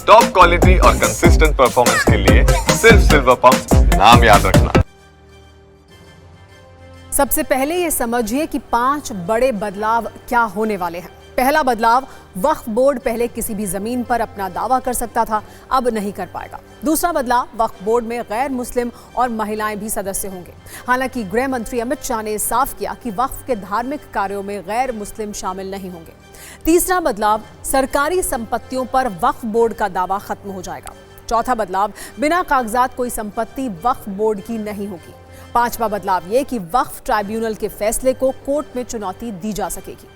Top quality और consistent performance के लिए सिर्फ सिल्वर पंप नाम याद रखना। सबसे पहले ये समझिए कि 5 बड़े बदलाव क्या होने वाले हैं। पहला बदलाव, वक्फ बोर्ड पहले किसी भी जमीन पर अपना दावा कर सकता था, अब नहीं कर पाएगा। दूसरा बदलाव, वक्फ बोर्ड में गैर मुस्लिम और महिलाएं भी सदस्य होंगे। हालांकि गृह मंत्री अमित शाह ने साफ किया कि वक्फ के धार्मिक कार्यों में गैर मुस्लिम शामिल नहीं होंगे। तीसरा बदलाव, सरकारी संपत्तियों पर वक्फ बोर्ड का दावा खत्म हो जाएगा। चौथा बदलाव, बिना कागजात कोई संपत्ति वक्फ बोर्ड की नहीं होगी। पांचवा बदलाव ये कि वक्फ ट्राइब्यूनल के फैसले को कोर्ट में चुनौती दी जा सकेगी।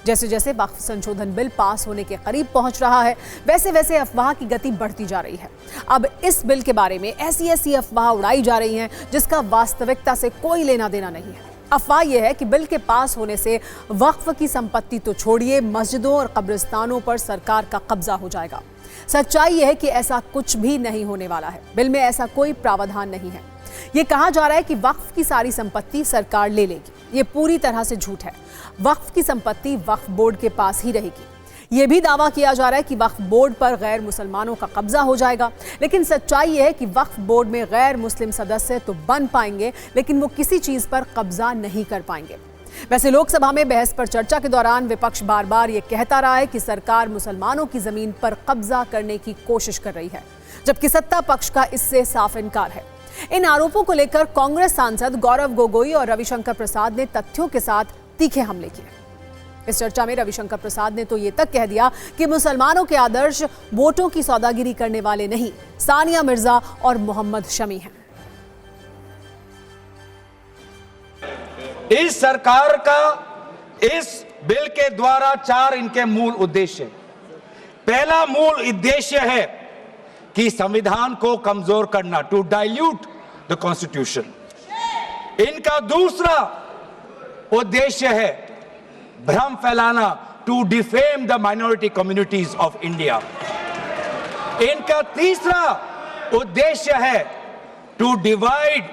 जैसे जैसे वक्फ संशोधन बिल पास होने के करीब पहुंच रहा है, वैसे वैसे अफवाह की गति बढ़ती जा रही है। अब इस बिल के बारे में ऐसी अफवाह उड़ाई जा रही हैं जिसका वास्तविकता से कोई लेना देना नहीं है। अफवाह यह है कि बिल के पास होने से वक्फ की संपत्ति तो छोड़िए, मस्जिदों और कब्रिस्तानों पर सरकार का कब्जा हो जाएगा। सच्चाई यह है कि ऐसा कुछ भी नहीं होने वाला है। बिल में ऐसा कोई प्रावधान नहीं है। ये कहा जा रहा है कि वक्फ की सारी संपत्ति सरकार ले लेगी। ये पूरी तरह से झूठ है। वक्फ की संपत्ति वक्फ बोर्ड के पास ही रहेगी। ये भी दावा किया जा रहा है कि वक्फ बोर्ड पर गैर मुसलमानों का कब्जा हो जाएगा, लेकिन सच्चाई यह है कि वक्फ बोर्ड में गैर मुस्लिम सदस्य तो बन पाएंगे, लेकिन वो किसी चीज पर कब्जा नहीं कर पाएंगे। वैसे लोकसभा में बहस पर चर्चा के दौरान विपक्ष बार बार ये कहता रहा है कि सरकार मुसलमानों की जमीन पर कब्जा करने की कोशिश कर रही है, जबकि सत्ता पक्ष का इससे साफ इनकार है। इन आरोपों को लेकर कांग्रेस सांसद गौरव गोगोई और रविशंकर प्रसाद ने तथ्यों के साथ तीखे हमले किए। इस चर्चा में रविशंकर प्रसाद ने तो ये तक कह दिया कि मुसलमानों के आदर्श वोटों की सौदागिरी करने वाले नहीं, सानिया मिर्जा और मोहम्मद शमी हैं। इस सरकार का इस बिल के द्वारा 4 इनके मूल उद्देश्य। पहला मूल उद्देश्य है कि संविधान को कमजोर करना, टू डाइल्यूट द कॉन्स्टिट्यूशन। इनका दूसरा उद्देश्य है भ्रम फैलाना, to defame the minority communities of India. इनका तीसरा उद्देश्य है to divide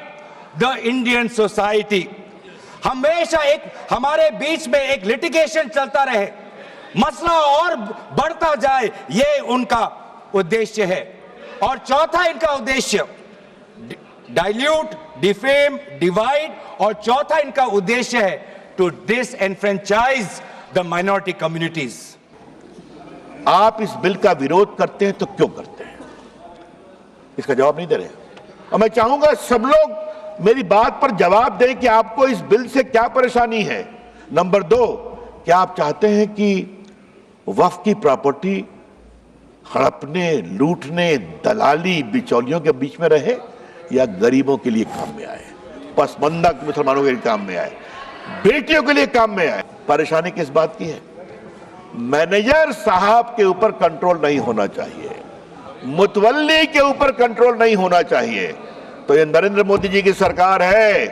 the Indian society. हमेशा हमारे बीच में एक लिटिगेशन चलता रहे, मसला और बढ़ता जाए, ये उनका उद्देश्य है। और चौथा इनका उद्देश्य डाइल्यूट, डिफेम, डिवाइड, और चौथा इनका उद्देश्य है to disenfranchise the minority communities. आप इस बिल का विरोध करते हैं तो क्यों करते हैं, इसका जवाब नहीं दे रहे। और मैं चाहूंगा सब लोग मेरी बात पर जवाब दें कि आपको इस बिल से क्या परेशानी है। नंबर 2, क्या आप चाहते हैं कि वक्फ की प्रॉपर्टी हड़पने, लूटने, दलाली, बिचौलियों के बीच में रहे, या गरीबों के लिए काम में आए, पसमंदा मुसलमानों के लिए काम में आए, बेटियों के लिए काम में आए? परेशानी किस बात की है? मैनेजर साहब के ऊपर कंट्रोल नहीं होना चाहिए, मुतवल्ली के ऊपर कंट्रोल नहीं होना चाहिए। तो ये नरेंद्र मोदी जी की सरकार है